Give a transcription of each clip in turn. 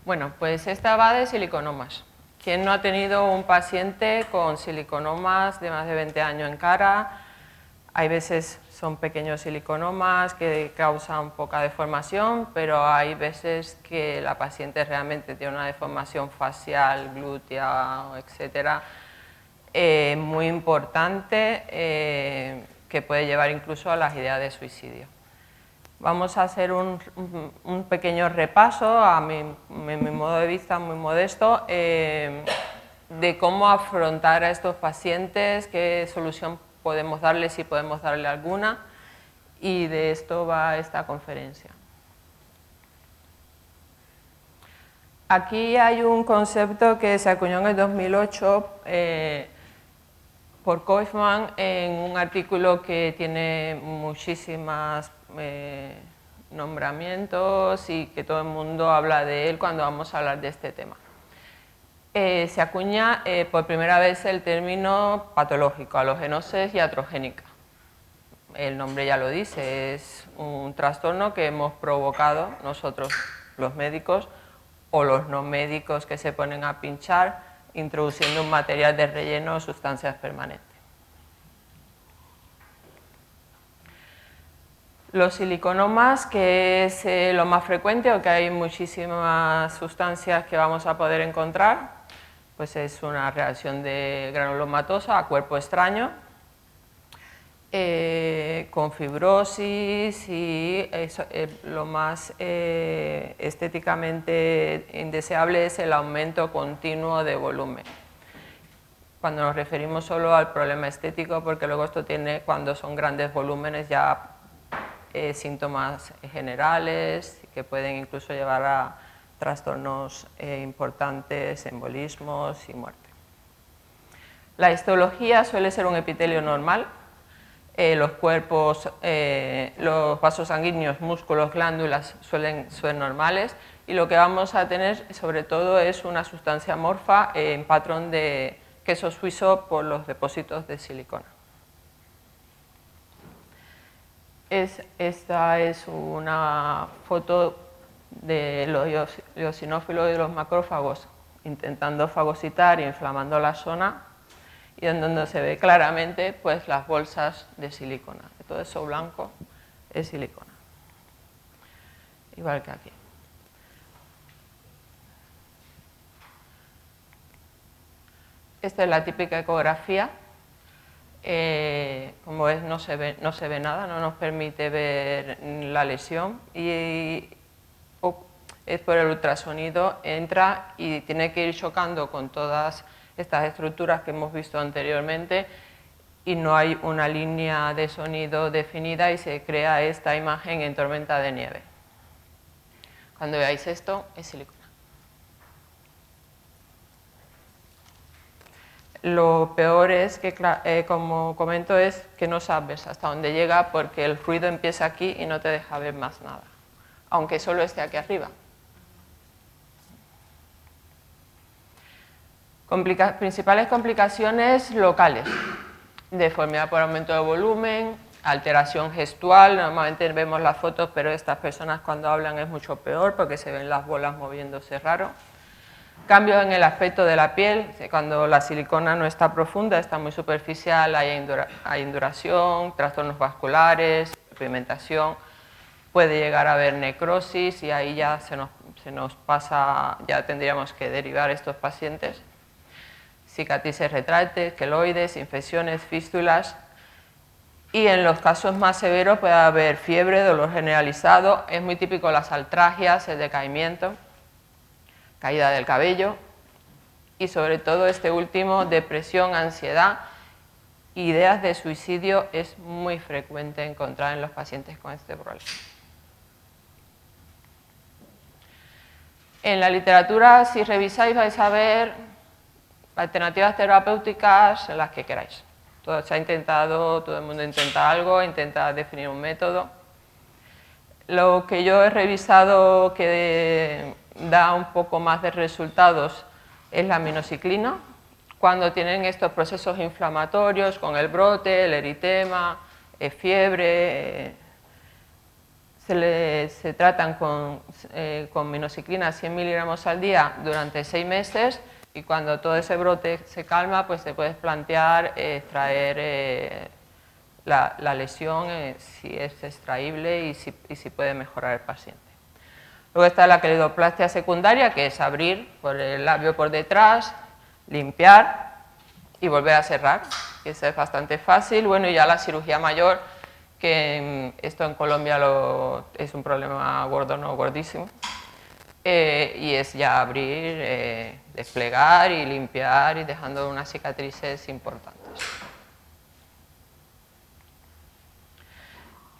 Bueno, pues esta va de siliconomas. ¿Quién no ha tenido un paciente con siliconomas de más de 20 años en cara? Hay veces son pequeños siliconomas que causan poca deformación, pero hay veces que la paciente realmente tiene una deformación facial, glútea, etcétera, muy importante, que puede llevar incluso a las ideas de suicidio. Vamos a hacer un pequeño repaso, a mi modo de vista muy modesto, de cómo afrontar a estos pacientes, qué solución podemos darle, si podemos darle alguna, y de esto va esta conferencia. Aquí hay un concepto que se acuñó en el 2008 por Kaufman en un artículo que tiene muchísimas nombramientos y que todo el mundo habla de él cuando vamos a hablar de este tema. Se acuña por primera vez el término patológico, halogenosis iatrogénica. El nombre ya lo dice, es un trastorno que hemos provocado nosotros los médicos o los no médicos que se ponen a pinchar introduciendo un material de relleno o sustancias permanentes. Los siliconomas, que es lo más frecuente, o que hay muchísimas sustancias que vamos a poder encontrar, pues es una reacción de granulomatosa a cuerpo extraño, con fibrosis y lo más estéticamente indeseable es el aumento continuo de volumen. Cuando nos referimos solo al problema estético, porque luego esto tiene, cuando son grandes volúmenes, ya síntomas generales que pueden incluso llevar a trastornos importantes, embolismos y muerte. La histología suele ser un epitelio normal. Los cuerpos, los vasos sanguíneos, músculos, glándulas suelen ser normales, y lo que vamos a tener sobre todo es una sustancia amorfa en patrón de queso suizo por los depósitos de silicona. Esta es una foto de los eosinófilos y los macrófagos intentando fagocitar y inflamando la zona, y en donde se ve claramente pues, las bolsas de silicona. Todo eso blanco es silicona, igual que aquí. Esta es la típica ecografía. Como ves, no se ve nada, no nos permite ver la lesión, y es por el ultrasonido, entra y tiene que ir chocando con todas estas estructuras que hemos visto anteriormente, y no hay una línea de sonido definida y se crea esta imagen en tormenta de nieve. Cuando veáis esto, es silicona. Lo peor es que, como comento, es que no sabes hasta dónde llega, porque el ruido empieza aquí y no te deja ver más nada, aunque solo esté aquí arriba. Principales complicaciones locales: deformidad por aumento de volumen, alteración gestual. Normalmente vemos las fotos, pero estas personas cuando hablan es mucho peor porque se ven las bolas moviéndose raro. Cambios en el aspecto de la piel, cuando la silicona no está profunda, está muy superficial, hay induración, trastornos vasculares, pigmentación, puede llegar a haber necrosis, y ahí ya se nos pasa, ya tendríamos que derivar estos pacientes. Cicatrices retráctiles, queloides, infecciones, fístulas, y en los casos más severos puede haber fiebre, dolor generalizado. Es muy típico las artralgias, el decaimiento, caída del cabello, y sobre todo este último, depresión, ansiedad, ideas de suicidio. Es muy frecuente encontrar en los pacientes con este problema. En la literatura, si revisáis, vais a ver alternativas terapéuticas, las que queráis. Todo se ha intentado, todo el mundo intenta algo, intenta definir un método. Lo que yo he revisado que da un poco más de resultados es la aminociclina, cuando tienen estos procesos inflamatorios con el brote, el eritema, fiebre, se tratan con minoxiclina 100 miligramos al día durante 6 meses y cuando todo ese brote se calma, pues te puedes plantear extraer la lesión, si es extraíble y si puede mejorar el paciente. Luego está la queridoplastia secundaria, que es abrir por el labio por detrás, limpiar y volver a cerrar, que eso es bastante fácil. Bueno, y ya la cirugía mayor, que esto en Colombia es un problema gordo, no gordísimo, y es ya abrir, desplegar y limpiar y dejando unas cicatrices importantes.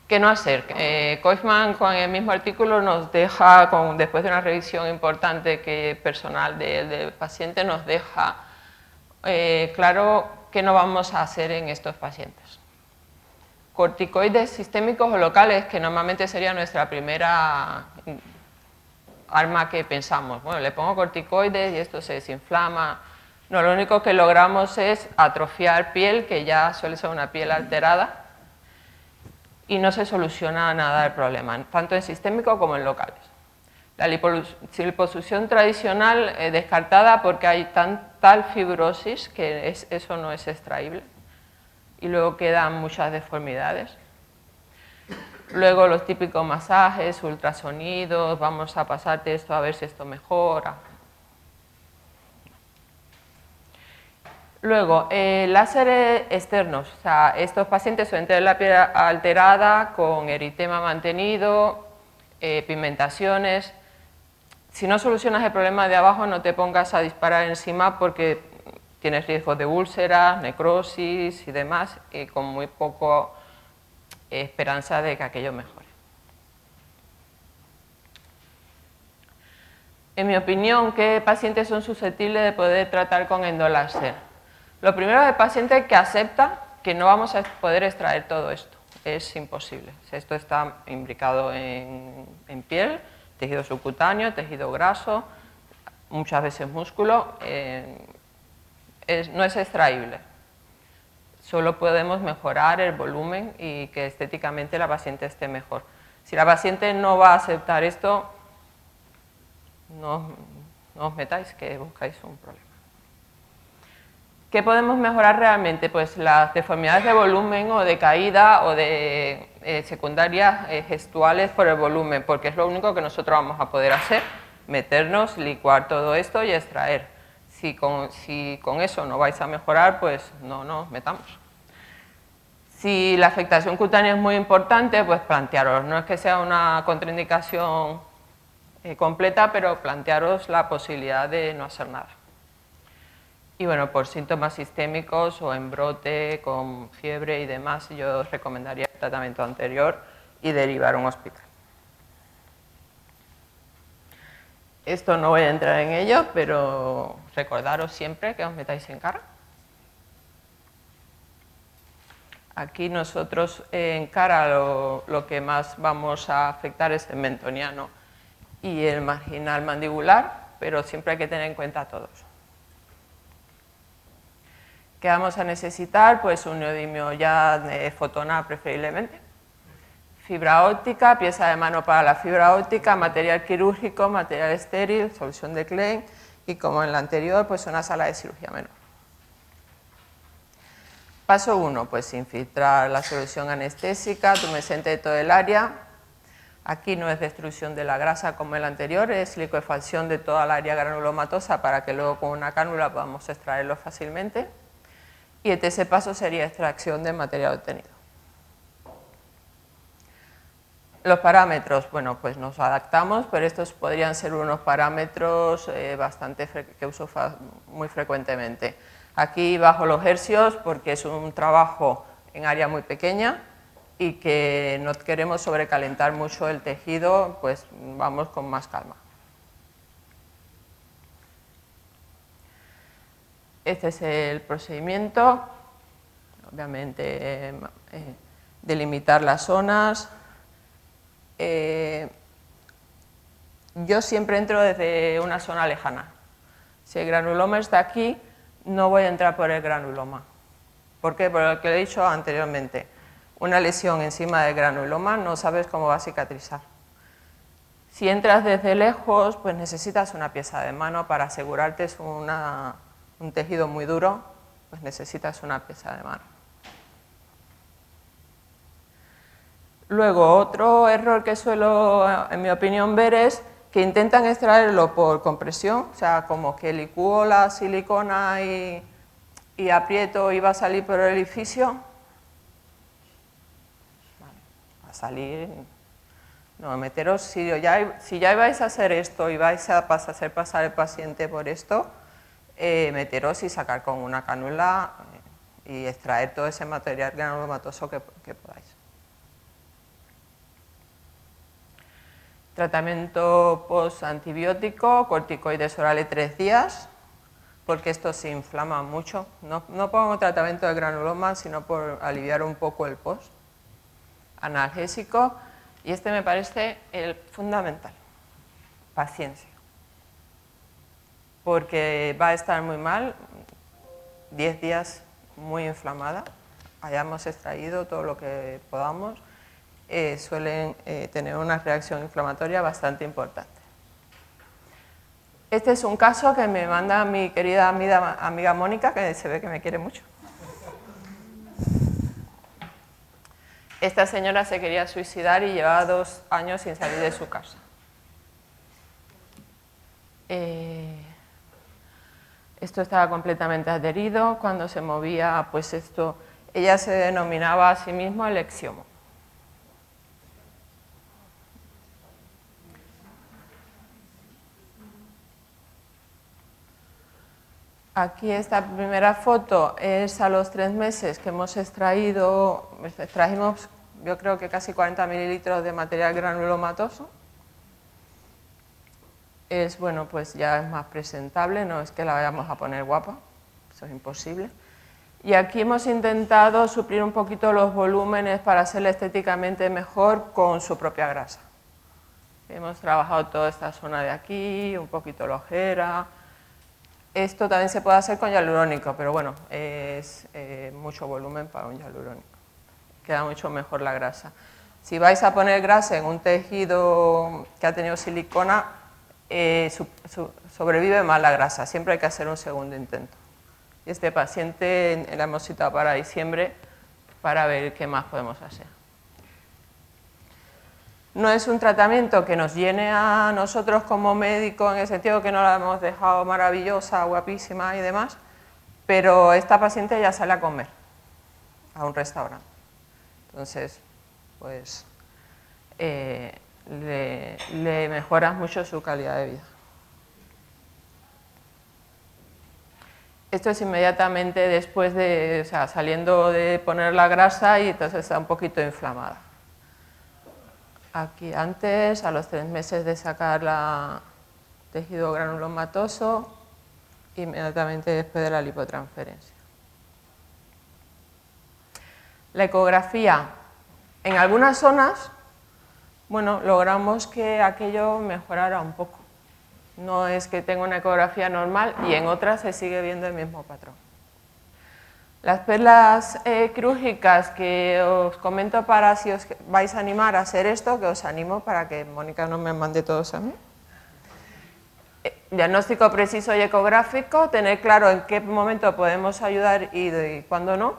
¿Qué no hacer? Koifman, con el mismo artículo, nos deja, después de una revisión importante que personal del paciente, nos deja claro qué no vamos a hacer en estos pacientes. Corticoides sistémicos o locales, que normalmente sería nuestra primera arma que pensamos. Bueno, le pongo corticoides y esto se desinflama. No, lo único que logramos es atrofiar piel, que ya suele ser una piel alterada, y no se soluciona nada el problema, tanto en sistémico como en locales. La liposucción tradicional descartada porque hay tal fibrosis que eso no es extraíble y luego quedan muchas deformidades. Luego los típicos masajes, ultrasonidos, vamos a pasarte esto a ver si esto mejora. Luego, láseres externos, o sea, estos pacientes suelen tener la piel alterada con eritema mantenido, pigmentaciones. Si no solucionas el problema de abajo, no te pongas a disparar encima porque tienes riesgo de úlceras, necrosis y demás, y con muy poco esperanza de que aquello mejore. En mi opinión, ¿qué pacientes son susceptibles de poder tratar con endoláser? Lo primero es el paciente que acepta que no vamos a poder extraer todo esto, es imposible. Esto está imbricado en piel, tejido subcutáneo, tejido graso, muchas veces músculo, no es extraíble. Solo podemos mejorar el volumen y que estéticamente la paciente esté mejor. Si la paciente no va a aceptar esto, no os metáis, que buscáis un problema. ¿Qué podemos mejorar realmente? Pues las deformidades de volumen o de caída o de secundarias gestuales por el volumen, porque es lo único que nosotros vamos a poder hacer, meternos, licuar todo esto y extraer. Si con eso no vais a mejorar, pues no nos metamos. Si la afectación cutánea es muy importante, pues plantearos, no es que sea una contraindicación completa, pero plantearos la posibilidad de no hacer nada. Y bueno, por síntomas sistémicos o en brote, con fiebre y demás, yo os recomendaría el tratamiento anterior y derivar a un hospital. Esto no voy a entrar en ello, pero recordaros siempre que os metáis en cara. Aquí nosotros en cara lo que más vamos a afectar es el mentoniano y el marginal mandibular, pero siempre hay que tener en cuenta todos. ¿Qué vamos a necesitar? Pues un neodimio ya de fotona preferiblemente, fibra óptica, pieza de mano para la fibra óptica, material quirúrgico, material estéril, solución de Klein y como en la anterior, pues una sala de cirugía menor. Paso 1, pues infiltrar la solución anestésica, tumescente de todo el área. Aquí no es destrucción de la grasa como el anterior, es licuefacción de toda el área granulomatosa para que luego con una cánula podamos extraerlo fácilmente. Y el tercer paso sería extracción del material obtenido. Los parámetros, bueno, pues nos adaptamos, pero estos podrían ser unos parámetros que uso muy frecuentemente. Aquí bajo los hercios porque es un trabajo en área muy pequeña y que no queremos sobrecalentar mucho el tejido, pues vamos con más calma. Este es el procedimiento, obviamente delimitar las zonas. Yo siempre entro desde una zona lejana. Si el granuloma está aquí, no voy a entrar por el granuloma. ¿Por qué? Por lo que he dicho anteriormente. una lesión encima del granuloma, no sabes cómo va a cicatrizar. Si entras desde lejos, pues necesitas una pieza de mano para asegurarte, es un tejido muy duro, pues necesitas una pieza de mano. Luego, otro error que suelo, en mi opinión, ver es que intentan extraerlo por compresión, o sea, como que licúo la silicona y aprieto y va a salir por el orificio. Vale, va a salir. No, meteros, si ya vais a hacer esto y vais a hacer pasar el paciente por esto, meteros y sacar con una cánula y extraer todo ese material granulomatoso que podáis. Tratamiento post-antibiótico, corticoides orales 3 días, porque esto se inflama mucho. No pongo tratamiento de granuloma, sino por aliviar un poco el post. Analgésico, y este me parece el fundamental, paciencia. Porque va a estar muy mal, 10 días muy inflamada, hayamos extraído todo lo que podamos, suelen tener una reacción inflamatoria bastante importante. Este es un caso que me manda mi querida amiga Mónica, que se ve que me quiere mucho. Esta señora se quería suicidar y llevaba 2 años sin salir de su casa. Esto estaba completamente adherido, cuando se movía, pues esto, ella se denominaba a sí misma el exiomo. Aquí esta primera foto es a los 3 meses que hemos extrajimos yo creo que casi 40 mililitros de material granulomatoso. Bueno, pues ya es más presentable, no es que la vayamos a poner guapa, eso es imposible. Y aquí hemos intentado suplir un poquito los volúmenes para hacerla estéticamente mejor con su propia grasa. Hemos trabajado toda esta zona de aquí, un poquito la ojera. Esto también se puede hacer con hialurónico, pero bueno, es mucho volumen para un hialurónico. Queda mucho mejor la grasa. Si vais a poner grasa en un tejido que ha tenido silicona, sobrevive más la grasa. Siempre hay que hacer un segundo intento. Y este paciente la hemos citado para diciembre para ver qué más podemos hacer. No es un tratamiento que nos llene a nosotros como médicos, en el sentido que no la hemos dejado maravillosa, guapísima y demás, pero esta paciente ya sale a comer a un restaurante. Entonces, pues le mejoras mucho su calidad de vida. Esto es inmediatamente después de, o sea, saliendo de poner la grasa y entonces está un poquito inflamada. Aquí antes, a los 3 meses de sacar el tejido granulomatoso, inmediatamente después de la lipotransferencia. La ecografía, en algunas zonas, bueno, logramos que aquello mejorara un poco. No es que tenga una ecografía normal y en otras se sigue viendo el mismo patrón. Las perlas quirúrgicas que os comento para si os vais a animar a hacer esto, que os animo para que Mónica no me mande todos a mí. Diagnóstico preciso y ecográfico, tener claro en qué momento podemos ayudar y cuándo no.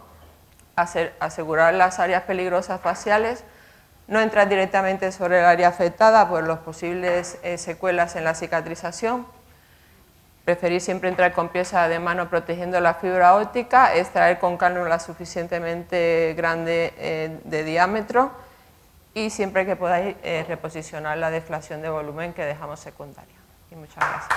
Asegurar las áreas peligrosas faciales, no entrar directamente sobre el área afectada por las posibles secuelas en la cicatrización. Preferir siempre entrar con pieza de mano protegiendo la fibra óptica, extraer con cánula suficientemente grande de diámetro y siempre que podáis reposicionar la deflación de volumen que dejamos secundaria. Y muchas gracias.